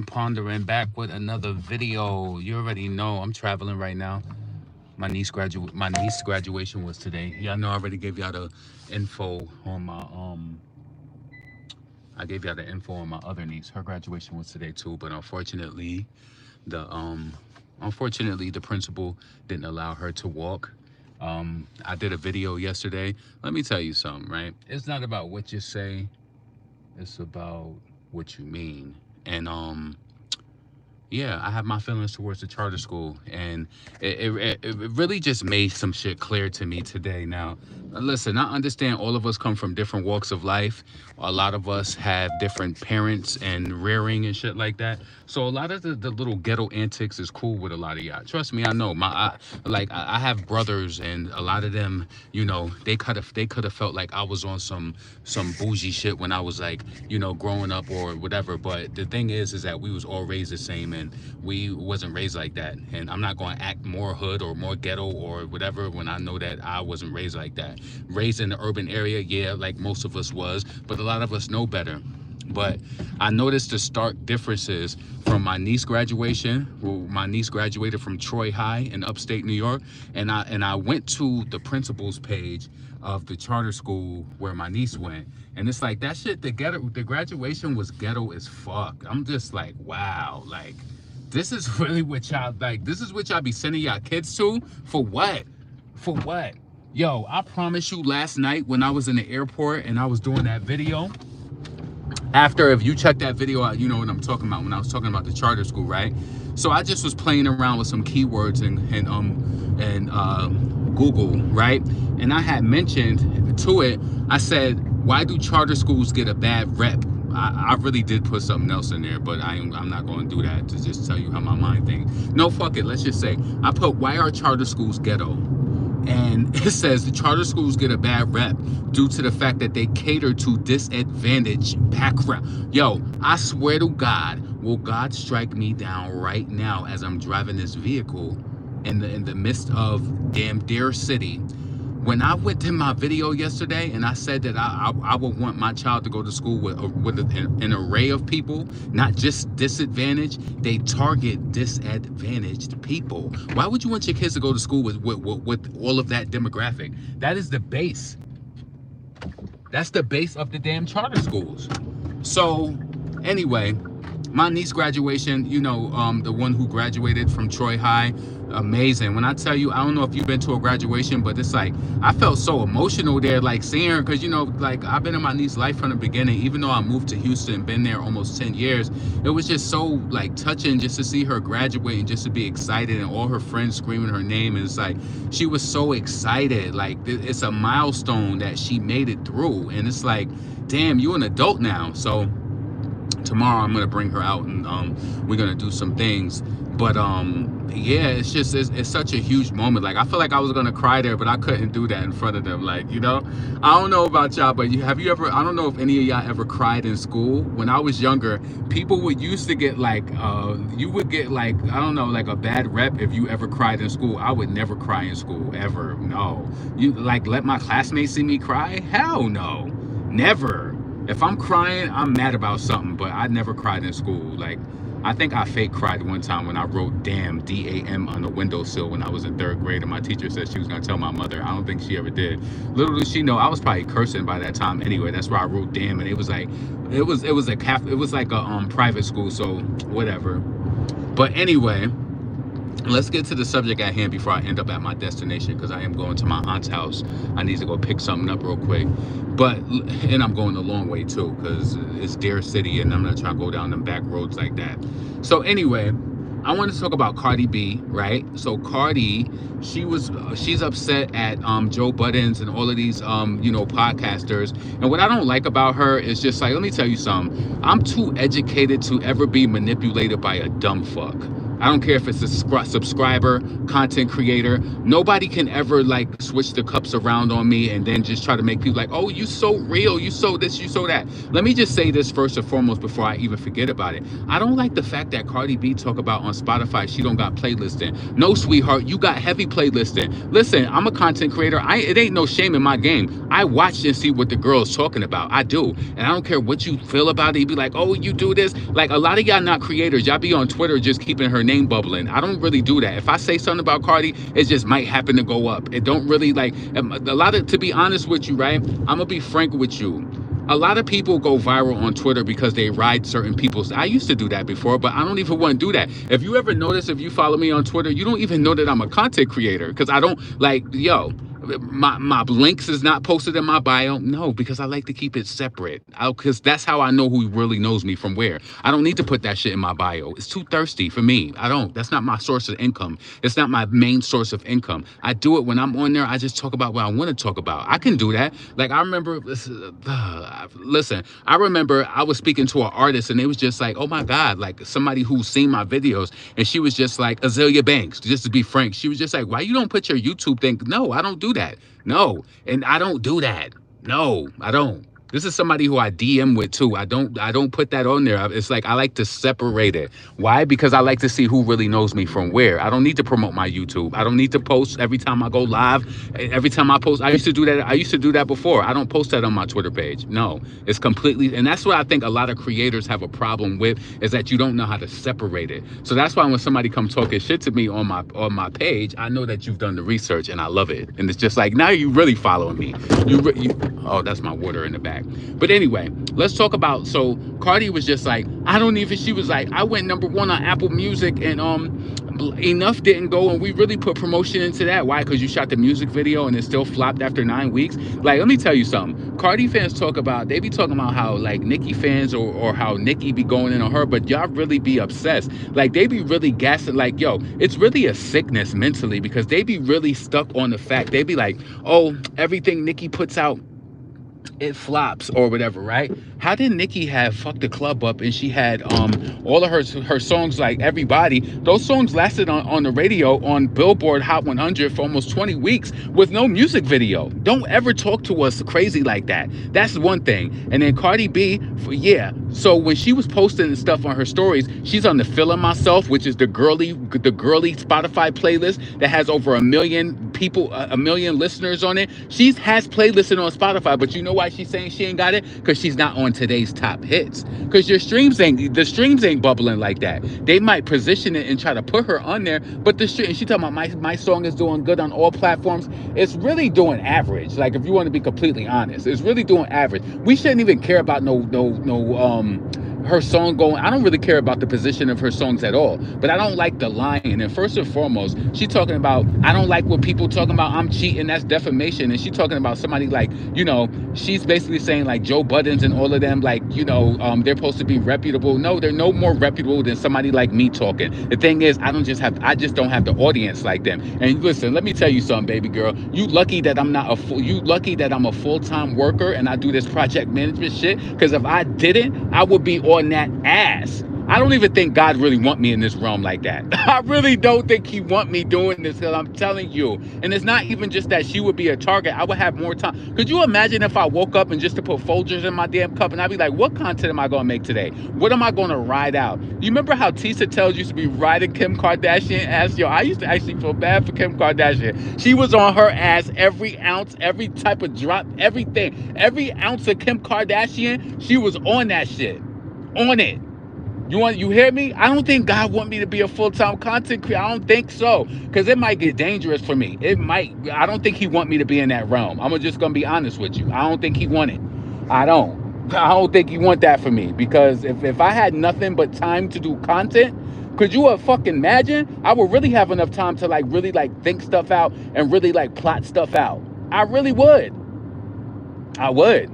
Pondering back with another video. You already know I'm traveling right now. My niece graduation was today. Y'all know I already gave y'all the info on my I gave y'all the info on my other niece. Her graduation was today too, but the unfortunately the principal didn't allow her to walk. I did a video yesterday. Let me tell you something, right? It's not about what you say, it's about what you mean. And yeah, I have my feelings towards the charter school, and it really just made some shit clear to me today. Now, listen, I understand all of us come from different walks of life. A lot of us have different parents and rearing and shit like that. So a lot of the little ghetto antics is cool with a lot of y'all. Trust me, I know. I have brothers, and a lot of them, they could have felt like I was on some bougie shit when I was like, growing up or whatever. But the thing is that we was all raised the same, and we wasn't raised like that. And I'm not going to act more hood or more ghetto or whatever when I know that I wasn't raised like that. Raised in the urban area, yeah, like most of us was, but a lot of us know better. But I noticed the stark differences from my niece graduation. Well, my niece graduated from Troy High in upstate New York, and I went to the principal's page of the charter school where my niece went, and it's like that shit. The graduation was ghetto as fuck. I'm just like, wow, like this is really what y'all like. This is what y'all be sending y'all kids to for what? For what? Yo, I promise you, last night when I was in the airport and I was doing that video. After, if you check that video out, you know what I'm talking about when I was talking about the charter school, right? So I just was playing around with some keywords and Google, right? And I had mentioned to it, I said, why do charter schools get a bad rep? I really did put something else in there, but I'm not going to do that to just tell you how my mind thinks. No, fuck it. Let's just say I put, why are charter schools ghetto? And it says the charter schools get a bad rep due to the fact that they cater to disadvantaged background. Yo, I swear to God, will God strike me down right now as I'm driving this vehicle in the midst of damn Deer City. When I went to my video yesterday and I said that I would want my child to go to school with an array of people, not just disadvantaged, they target disadvantaged people. Why would you want your kids to go to school with all of that demographic? That is the base. That's the base of the damn charter schools. So anyway, my niece graduation, the one who graduated from Troy High, amazing. When I tell you, I don't know if you've been to a graduation, but it's like, I felt so emotional there, like seeing her, because, like I've been in my niece's life from the beginning, even though I moved to Houston, been there almost 10 years. It was just so like touching just to see her graduate and just to be excited and all her friends screaming her name. And it's like, she was so excited. Like it's a milestone that she made it through. And it's like, damn, you're an adult now. So tomorrow I'm gonna bring her out and we're gonna do some things. But yeah, it's such a huge moment. Like I feel like I was gonna cry there, but I couldn't do that in front of them. Like, I don't know about y'all, but have you ever, I don't know if any of y'all ever cried in school. When I was younger, people used to get like you would get like, I don't know, like a bad rep if you ever cried in school. I would never cry in school, ever. No. You like let my classmates see me cry? Hell no. Never. If I'm crying, I'm mad about something, but I never cried in school. Like, I think I fake cried one time when I wrote damn D-A-M on the windowsill when I was in 3rd grade, and my teacher said she was gonna tell my mother. I don't think she ever did. Little did she know, I was probably cursing by that time anyway. That's why I wrote damn, and it was like, it was like a private school, so whatever. But anyway, let's get to the subject at hand before I end up at my destination, because I am going to my aunt's house. I need to go pick something up real quick. And I'm going a long way too, because it's Deer City and I'm not trying to go down them back roads like that. So anyway, I want to talk about Cardi B, right? So Cardi, she's upset at Joe Buttons and all of these podcasters. And what I don't like about her is just like, let me tell you something. I'm too educated to ever be manipulated by a dumb fuck. I don't care if it's a subscriber, content creator. Nobody can ever like switch the cups around on me and then just try to make people like, oh, you so real, you so this, you so that. Let me just say this first and foremost before I even forget about it. I don't like the fact that Cardi B talk about on Spotify she don't got playlisting. No, sweetheart, you got heavy playlisting. Listen, I'm a content creator. It ain't no shame in my game. I watch and see what the girl's talking about. I do, and I don't care what you feel about it. You be like, oh, you do this. Like a lot of y'all not creators. Y'all be on Twitter just keeping her name bubbling. I don't really do that. If I say something about Cardi, it just might happen to go up. It don't really like a lot of. To be honest with you, right? I'm gonna be frank with you. A lot of people go viral on Twitter because they ride certain people's. I used to do that before, but I don't even want to do that. If you ever notice, if you follow me on Twitter, you don't even know that I'm a content creator because I don't like, yo, my links is not posted in my bio. No, because I like to keep it separate. Because that's how I know who really knows me from where. I don't need to put that shit in my bio. It's too thirsty for me. I don't. That's not my source of income. It's not my main source of income. I do it when I'm on there. I just talk about what I want to talk about. I can do that. Like I remember, listen, I remember I was speaking to an artist and they was just like, oh my God, like somebody who's seen my videos. And she was just like, Azealia Banks, just to be frank. She was just like, why you don't put your YouTube thing? No, I don't do that. No, and I don't do that. No, I don't. This is somebody who I DM with too. I don't put that on there. It's like I like to separate it. Why? Because I like to see who really knows me from where. I don't need to promote my YouTube. I don't need to post every time I go live. Every time I post, I used to do that. I used to do that before. I don't post that on my Twitter page. No, it's completely, and that's what I think a lot of creators have a problem with is that you don't know how to separate it. So that's why when somebody comes talking shit to me on my page, I know that you've done the research and I love it. And it's just like now you really following me. Oh, that's my water in the back. But anyway, let's talk about, so Cardi was just like, I don't even, she was like, I went #1 on Apple Music and enough didn't go and we really put promotion into that. Why? Because you shot the music video and it still flopped after 9 weeks. Like, let me tell you something. Cardi fans talk about, they be talking about how like Nicki fans or how Nicki be going in on her, but y'all really be obsessed. Like they be really gassing, like, yo, it's really a sickness mentally because they be really stuck on the fact. They be like, oh, everything Nicki puts out, it flops or whatever, right? How did Nicki have Fuck the Club Up and she had all of her songs like Everybody? Those songs lasted on the radio on Billboard Hot 100 for almost 20 weeks with no music video. Don't ever talk to us crazy like that. That's one thing. And then Cardi B, yeah. So when she was posting stuff on her stories, she's on the Feeling Myself, which is the girly Spotify playlist that has over 1 million people, 1 million listeners on it. She has playlisted on Spotify, but you know why she's saying she ain't got it? Because she's not on today's top hits. Because the streams ain't bubbling like that. They might position it and try to put her on there, but and she talking about my song is doing good on all platforms. It's really doing average. Like if you want to be completely honest, it's really doing average. We shouldn't even care about her song going. I don't really care about the position of her songs at all, but I don't like the line. And first and foremost, she talking about, I don't like what people talking about, I'm cheating, that's defamation. And she talking about somebody like, you know, she's basically saying like Joe Buttons and all of them, like, you know, they're supposed to be reputable. No, they're no more reputable than somebody like me talking. The thing is, I just don't have the audience like them. And listen, let me tell you something, baby girl. You lucky that I'm a full-time worker and I do this project management shit. Because if I didn't, I would be on that ass. I don't even think God really want me in this realm like that. I really don't think he want me doing this, because I'm telling you. And it's not even just that she would be a target. I would have more time. Could you imagine if I woke up and just to put Folgers in my damn cup and I'd be like, what content am I going to make today? What am I going to ride out? You remember how Tisa Tells used to be riding Kim Kardashian ass? Yo, I used to actually feel bad for Kim Kardashian. She was on her ass every ounce, every type of drop, everything. Every ounce of Kim Kardashian, she was on that shit. On it. You hear me? I don't think God want me to be a full-time content creator. I don't think so, because it might get dangerous for me. It might. I don't think he want me to be in that realm. I'm just gonna be honest with you. I don't think he want it. I don't think he want that for me, because if I had nothing but time to do content, could you fucking imagine? I would really have enough time to like really like think stuff out and really like plot stuff out. I really would. I would.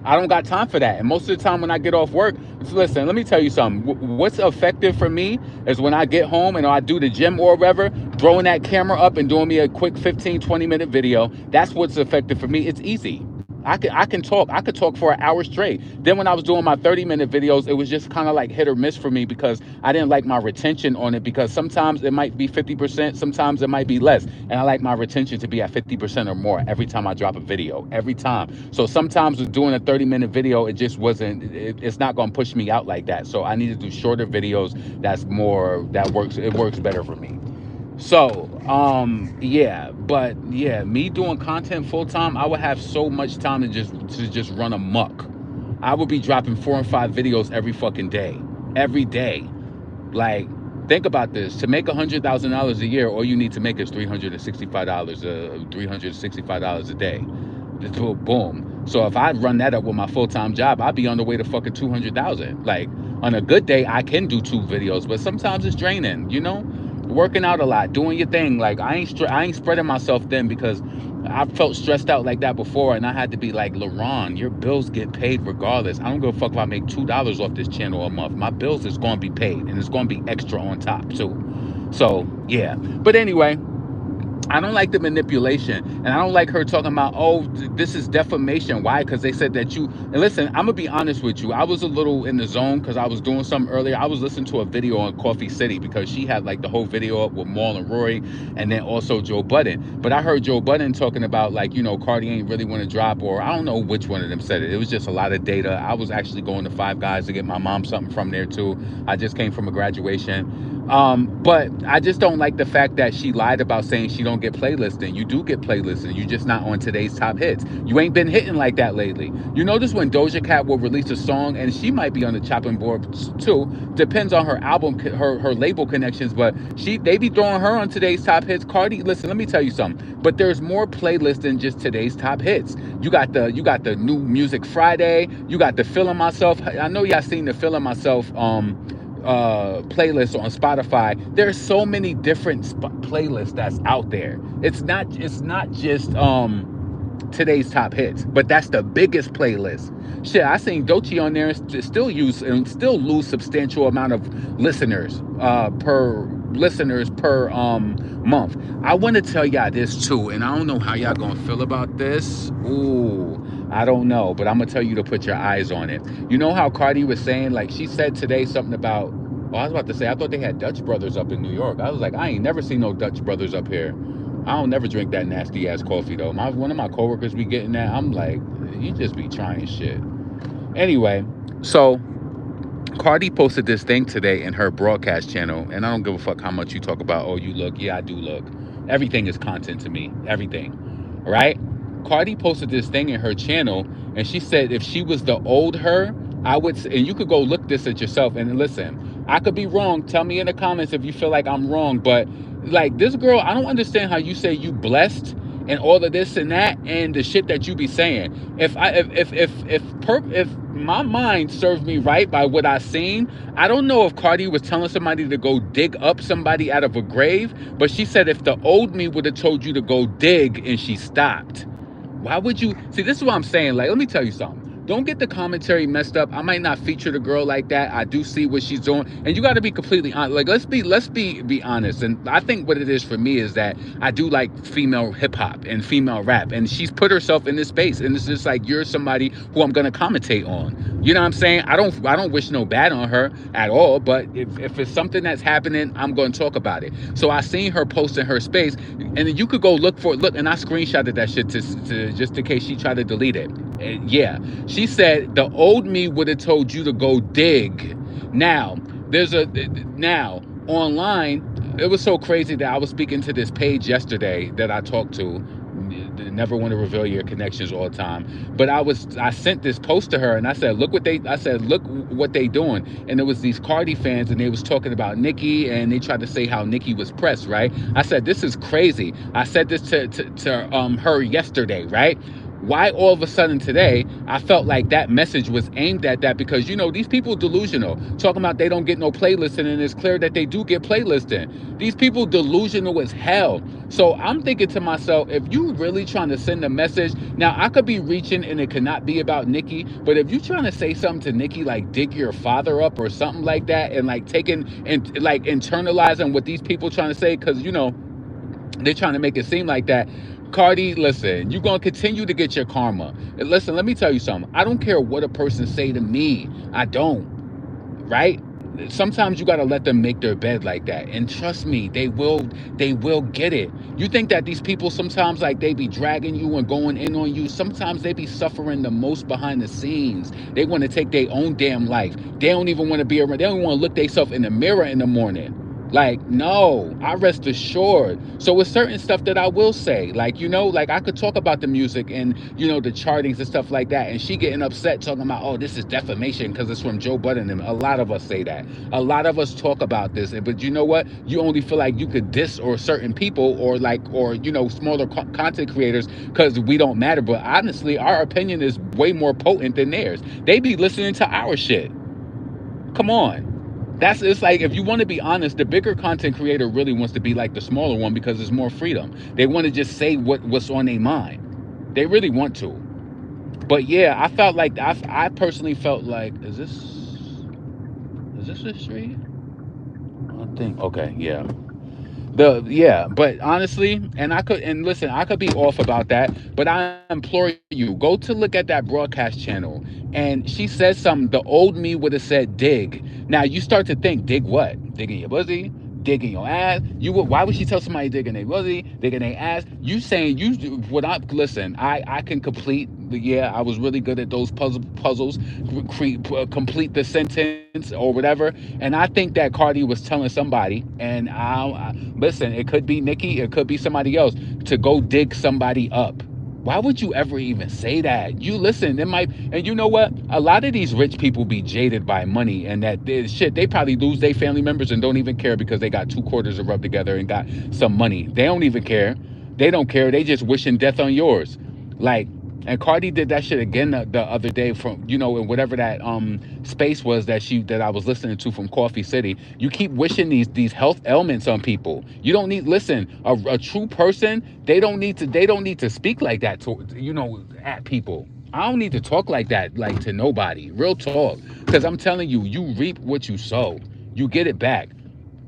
I don't got time for that. And most of the time when I get off work, listen, let me tell you something. What's effective for me is when I get home and I do the gym or whatever, throwing that camera up and doing me a quick 15, 20-minute video. That's what's effective for me. It's easy. I can talk. I could talk for an hour straight. Then when I was doing my 30-minute videos, it was just kind of like hit or miss for me because I didn't like my retention on it, because sometimes it might be 50%, sometimes it might be less. And I like my retention to be at 50% or more every time I drop a video. Every time. So sometimes with doing a 30-minute video, it just wasn't it's not going to push me out like that. So I need to do shorter videos. It works better for me. So, yeah, but yeah, me doing content full time, I would have so much time to just run amok. I would be dropping 4 and 5 videos every fucking day, every day. Like, think about this: to make $100,000 a year, all you need to make is $365, $365 a day. Just boom. So if I run that up with my full time job, I'd be on the way to fucking 200,000. Like, on a good day, I can do 2 videos, but sometimes it's draining. Working out a lot, doing your thing. Like, I ain't spreading myself thin, because I felt stressed out like that before, and I had to be like, LaRon, your bills get paid regardless. I don't give a fuck if I make $2 off this channel a month. My bills is going to be paid, and it's going to be extra on top too. So yeah, but anyway, I don't like the manipulation, and I don't like her talking about, oh, this is defamation. Why? Because they said that you. And listen, I'm gonna be honest with you. I was a little in the zone because I was doing something earlier. I was listening to a video on Coffee City, because she had like the whole video up with Maul and Rory, and then also Joe Budden. But I heard Joe Budden talking about, like, Cardi ain't really want to drop, or I don't know which one of them said it. It was just a lot of data. I was actually going to Five Guys to get my mom something from there too. I just came from a graduation. But I just don't like the fact that she lied about saying she don't get playlisting. You do get playlisting. You just not on today's top hits. You ain't been hitting like that lately. You notice when Doja Cat will release a song, and she might be on the chopping board too. Depends on her album, her label connections. But they be throwing her on today's top hits. Cardi, listen, let me tell you something. But there's more playlists than just today's top hits. You got the new Music Friday. You got the Feeling Myself. I know y'all seen the Feeling Myself playlist on Spotify. There's so many different playlists that's out there. It's not just today's top hits, but that's the biggest playlist. Shit, I seen Doechii on there and still lose substantial amount of listeners per month. I want to tell y'all this too, and I don't know how y'all gonna feel about this. Ooh, I don't know, but I'm gonna tell you to put your eyes on it. You know how Cardi was saying, like, she said today something about, oh, I was about to say, I thought they had Dutch Brothers up in New York. I was like, I ain't never seen no Dutch Brothers up here. I don't never drink that nasty ass coffee though. One of my coworkers be getting that. I'm like, you just be trying shit. Anyway, so Cardi posted this thing today in her broadcast channel, and I don't give a fuck how much you talk about, oh, you look. Yeah, I do look. Everything is content to me. Everything. Right? Cardi posted this thing in her channel, and she said if she was the old her, I would, and you could go look this at yourself, and listen, I could be wrong. Tell me in the comments if you feel like I'm wrong, but like, this girl, I don't understand how you say you blessed and all of this and that and the shit that you be saying. If my mind serves me right by what I seen, I don't know if Cardi was telling somebody to go dig up somebody out of a grave, but she said if the old me would have told you to go dig, and she stopped. Why would you? See, this is what I'm saying. Like, let me tell you something. Don't get the commentary messed up. I might not feature the girl like that. I do see what she's doing, and you got to be completely honest. Like, let's be honest. And I think what it is for me is that I do like female hip hop and female rap, and she's put herself in this space, and it's just like, you're somebody who I'm gonna commentate on. You know what I'm saying? I don't wish no bad on her at all, but if it's something that's happening, I'm going to talk about it. So I seen her post in her space, and then you could go look for it. Look, and I screenshotted that shit to just in case she tried to delete it. And yeah, she said the old me would have told you to go dig. Now online, it was so crazy that I was speaking to this page yesterday that I talked to. Never want to reveal your connections all the time, but I sent this post to her, and I said, look what they doing. And it was these Cardi fans, and they was talking about Nicki, and they tried to say how Nicki was pressed, right? I said, this is crazy. I said this to her yesterday, right? Why all of a sudden today I felt like that message was aimed at that? Because, these people delusional, talking about they don't get no playlisting, and it's clear that they do get playlisting. These people delusional as hell. So I'm thinking to myself, if you really trying to send a message, now I could be reaching and it could not be about Nicki, but if you trying to say something to Nicki, like dig your father up or something like that, and like taking and like internalizing what these people trying to say, because they're trying to make it seem like that. Cardi, listen, you're gonna continue to get your karma. And listen, let me tell you something. I don't care what a person say to me. I don't, right? Sometimes you gotta let them make their bed like that. And trust me, they will get it. You think that these people sometimes like they be dragging you and going in on you. Sometimes they be suffering the most behind the scenes. They want to take their own damn life. They don't even want to be around, they don't want to look themselves in the mirror in the morning. Like, no, I rest assured. So with certain stuff that I will say, like, like I could talk about the music and, the chartings and stuff like that. And she getting upset talking about, oh, this is defamation because it's from Joe Budden. And a lot of us say that. A lot of us talk about this. But you know what? You only feel like you could diss or certain people or smaller content creators because we don't matter. But honestly, our opinion is way more potent than theirs. They be listening to our shit. Come on. It's like if you want to be honest, the bigger content creator really wants to be like the smaller one because there's more freedom. They want to just say what's on their mind. They really want to. But yeah, I felt like I personally felt like is this the street? I think okay, yeah. But honestly, and listen, I could be off about that, but I implore you, go to look at that broadcast channel, and she says something. The old me would have said dig. Now you start to think dig what? Digging your pussy, digging your ass. Why would she tell somebody digging their pussy, digging their ass? You saying you what I listen, I can complete. Yeah, I was really good at those puzzles, complete the sentence or whatever. And I think that Cardi was telling somebody, and listen, it could be Nicki, it could be somebody else, to go dig somebody up. Why would you ever even say that? You listen, it might, and you know what? A lot of these rich people be jaded by money, and shit, they probably lose their family members and don't even care because they got two quarters to rub together and got some money. They don't even care. They don't care. They just wishing death on yours. Like, and Cardi did that shit again the other day from in whatever that space was that I was listening to from Coffee City. You keep wishing these health ailments on people. You don't need listen. A true person, they don't need to speak like that to at people. I don't need to talk like that like to nobody. Real talk. Cuz I'm telling you, you reap what you sow. You get it back.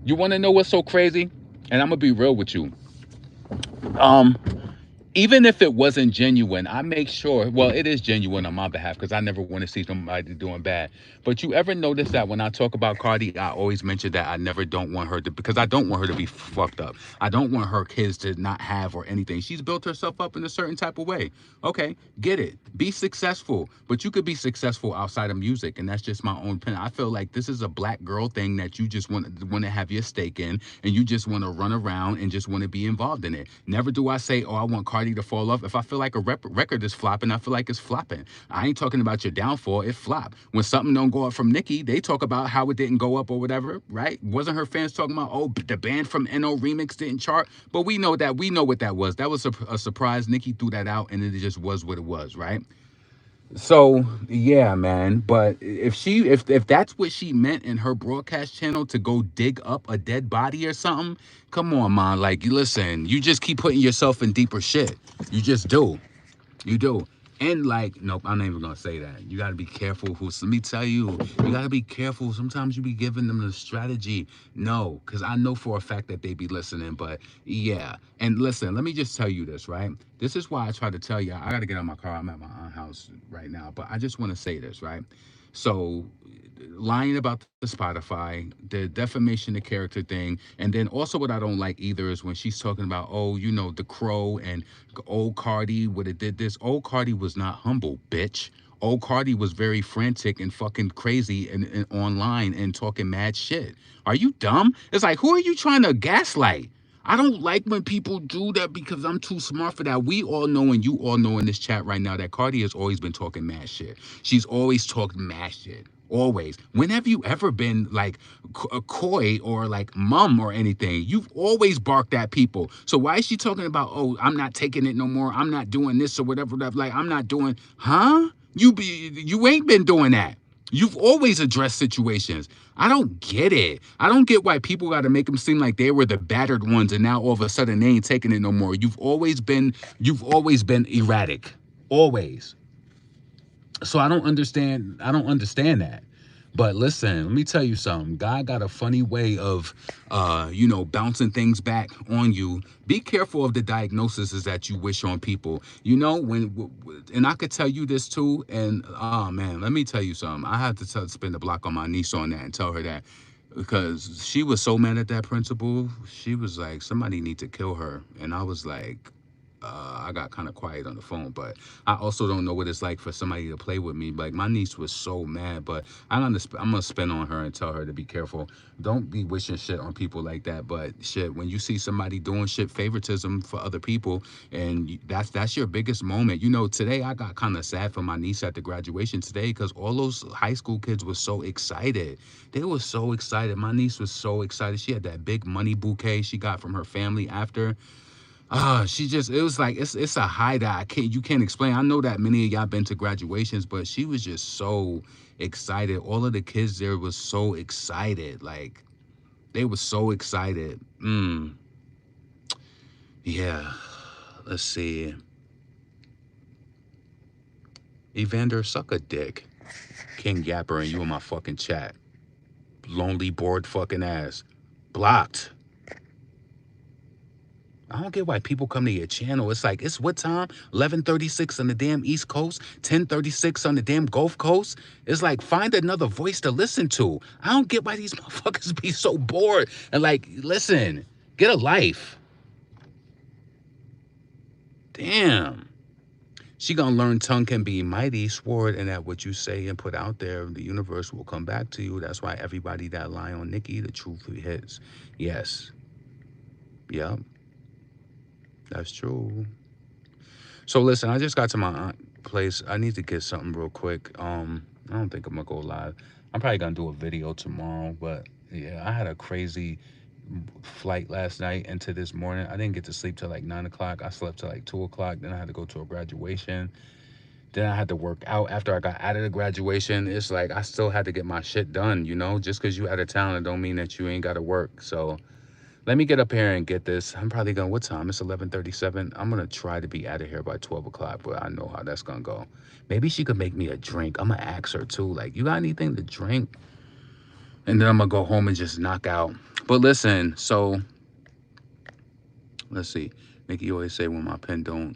You want to know what's so crazy? And I'm going to be real with you. Um Even if it wasn't genuine, I make sure, well, it is genuine on my behalf because I never want to see somebody doing bad. But you ever notice that when I talk about Cardi, I always mention that I never don't want her to, because I don't want her to be fucked up. I don't want her kids to not have or anything. She's built herself up in a certain type of way. Okay, get it. Be successful. But you could be successful outside of music, and that's just my own opinion. I feel like this is a black girl thing that you just want to have your stake in, and you just want to run around and just want to be involved in it. Never do I say, oh, I want Cardi to fall off. If I feel like a record is flopping, I feel like it's flopping. I ain't talking about your downfall. It flop. When something don't go up from Nicki, they talk about how it didn't go up or whatever, right? Wasn't her fans talking about, oh, the band from NO Remix didn't chart? But we know what that was. That was a surprise. Nicki threw that out, and it just was what it was, right? So yeah, man. But if that's what she meant in her broadcast channel, to go dig up a dead body or something, come on, man. Like, listen, you just keep putting yourself in deeper shit. You just do. You do. And like, nope, I'm not even gonna say that. You gotta be careful who, let me tell you, you gotta be careful. Sometimes you be giving them the strategy. No, because I know for a fact that they be listening, but yeah. And listen, let me just tell you this, right? This is why I try to tell you, I gotta get out of my car. I'm at my aunt's house right now, but I just wanna say this, right? So, lying about the Spotify, the defamation of character thing, and then also what I don't like either is when she's talking about, oh, the Crow and old Cardi would have did this. Old Cardi was not humble, bitch. Old Cardi was very frantic and fucking crazy and online and talking mad shit. Are you dumb? It's like, who are you trying to gaslight? I don't like when people do that because I'm too smart for that. We all know, and you all know in this chat right now, that Cardi has always been talking mad shit. She's always talked mad shit. Always. When have you ever been like coy or like mum or anything? You've always barked at people. So why is she talking about, oh, I'm not taking it no more, I'm not doing this or whatever, like I'm not doing, huh? You ain't been doing that. You've always addressed situations. I don't get it. I don't get why people got to make them seem like they were the battered ones and now all of a sudden they ain't taking it no more. You've always been erratic. Always. So I don't understand that. But listen, let me tell you something. God got a funny way of, bouncing things back on you. Be careful of the diagnoses that you wish on people. You know, and I could tell you this too. And oh man, let me tell you something. I had to spin the block on my niece on that and tell her that because she was so mad at that principal. She was like, somebody need to kill her, and I was like, I got kind of quiet on the phone, but I also don't know what it's like for somebody to play with me. Like my niece was so mad, but I'm gonna spin on her and tell her to be careful. Don't be wishing shit on people like that. But shit, when you see somebody doing shit, favoritism for other people, and that's your biggest moment. You know, today I got kind of sad for my niece at the graduation today because all those high school kids were so excited. They were so excited. My niece was so excited. She had that big money bouquet she got from her family after. She just it was like it's a high that you can't explain. I know that many of y'all been to graduations, but she was just so excited. All of the kids there was so excited. Like they were so excited. Yeah. Let's see. Evander, suck a dick. King Yapper and you in my fucking chat. Lonely bored fucking ass. Blocked. I don't get why people come to your channel. It's like, it's what time? 11:36 on the damn East Coast, 10:36 on the damn Gulf Coast. It's like, find another voice to listen to. I don't get why these motherfuckers be so bored. And like, listen, get a life. Damn. She gonna learn tongue can be mighty, sword, and that what you say and put out there, the universe will come back to you. That's why everybody that lie on Nicki, the truth hits. Yes. Yep. That's true. So listen, I just got to my aunt place. I need to get something real quick. I don't think I'm gonna go live. I'm probably gonna do a video tomorrow, but yeah, I had a crazy flight last night into this morning. I didn't get to sleep till like 9 o'clock. I slept till like 2 o'clock. Then I had to go to a graduation. Then I had to work out after I got out of the graduation. It's like I still had to get my shit done, you know? Just because you out of town, it don't mean that you ain't gotta work. So let me get up here and get this. I'm probably going, what time? It's 11:37. I'm going to try to be out of here by 12 o'clock, but I know how that's going to go. Maybe she could make me a drink. I'm going to ask her too. Like, you got anything to drink? And then I'm going to go home and just knock out. But listen, so let's see. Nikki always say when my pen don't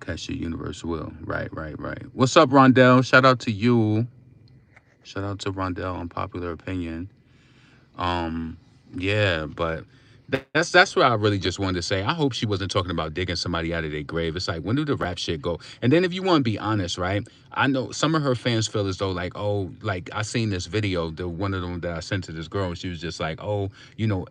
catch the universe will. Right, right, right. What's up, Rondell? Shout out to you. Shout out to Rondell on Popular Opinion. Um, yeah, but that's what I really just wanted to say. I hope she wasn't talking about digging somebody out of their grave. It's like, when do the rap shit go? And then if you want to be honest, right? I know some of her fans feel as though like, oh, like I seen this video, the one of them that I sent to this girl, and she was just like, oh,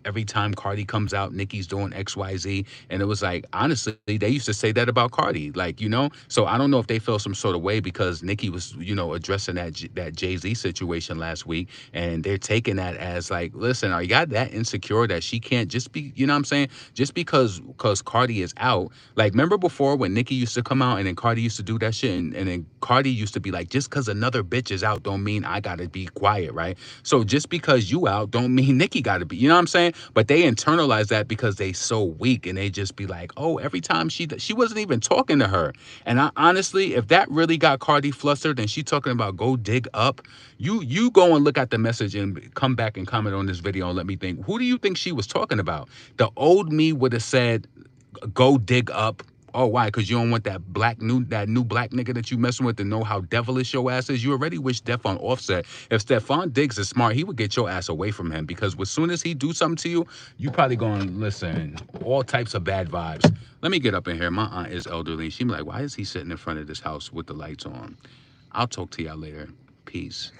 every time Cardi comes out, Nicki's doing XYZ. And it was like, honestly, they used to say that about Cardi, like, So I don't know if they felt some sort of way because Nicki was, addressing that Jay-Z situation last week, and they're taking that as like, listen, are you got that insecure that she can't just be, you know what I'm saying? Just because Cardi is out. Like, remember before when Nicki used to come out and then Cardi used to do that shit, and then Cardi used to be like, just because another bitch is out don't mean I gotta be quiet, right? So just because you out don't mean Nicki gotta be, you know what I'm saying? But they internalize that because they so weak, and they just be like, oh, every time she wasn't even talking to her. And I honestly, if that really got Cardi flustered and she talking about go dig up, you go and look at the message and come back and comment on this video and let me think, who do you think she was talking about? The old me would have said, go dig up. Oh, why? Because you don't want that new black nigga that you messing with to know how devilish your ass is. You already wish death on Offset. If Stephon Diggs is smart, he would get your ass away from him, because as soon as he do something to you, you probably going to listen, all types of bad vibes. Let me get up in here. My aunt is elderly. She be like, why is he sitting in front of this house with the lights on? I'll talk to y'all later. Peace.